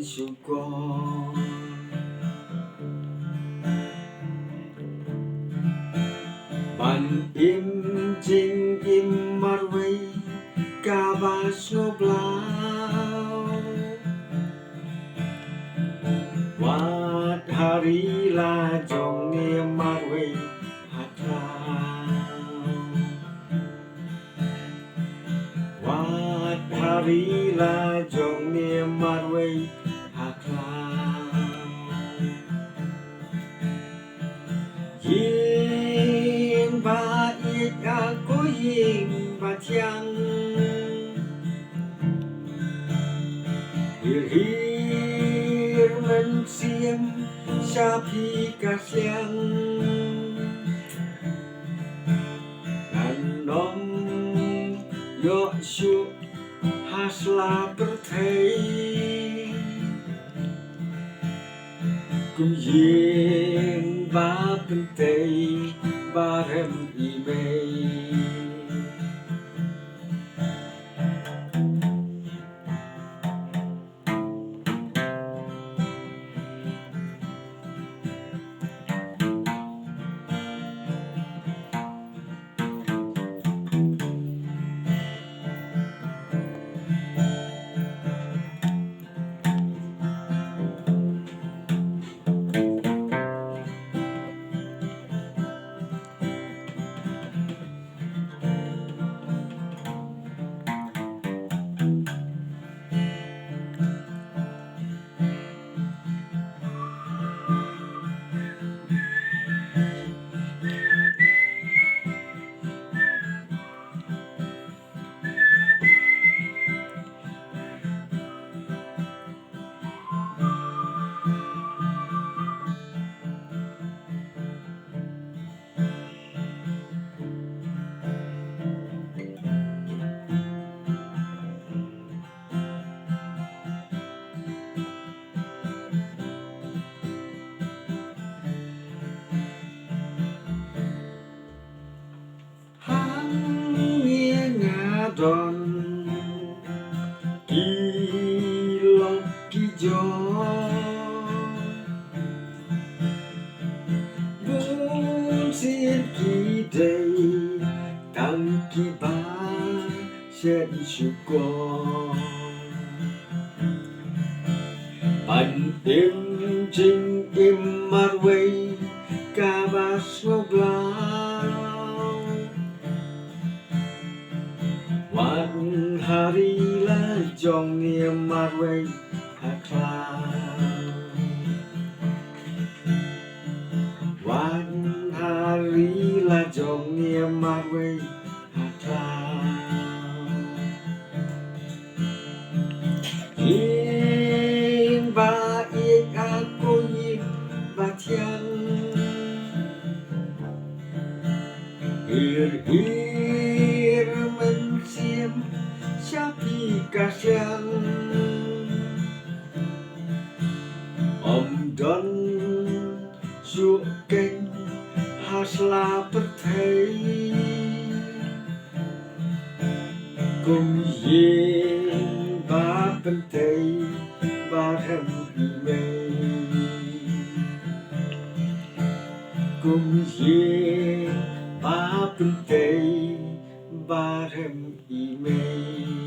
syukur Ban im jing im marway kabas no blau Wat hari la jong nia marway hatlau Wat hari la jong nia marway hatlau Yin ba ít aku yin ba tiang Hir men xiêm sa phi ca xiang Nan nom yo shu hasla berthei Cùng yin ba bên tây ba rem y mây Don kilok kijo Bun xin ki day Tăng ki ba sẽ đi syukur Ban im jing im marway kabas ngoblau Wat hari la jong nia marway haklau Wat hari la jong nia marway haklau Yin ba ít aku yin ba tiang Hir men xiêm sa phi ca xiang Om don su kênh hasla bất thấy Cùng yin ba bên tây ba rem y mây Cùng yin ba bên tây ba rem y mây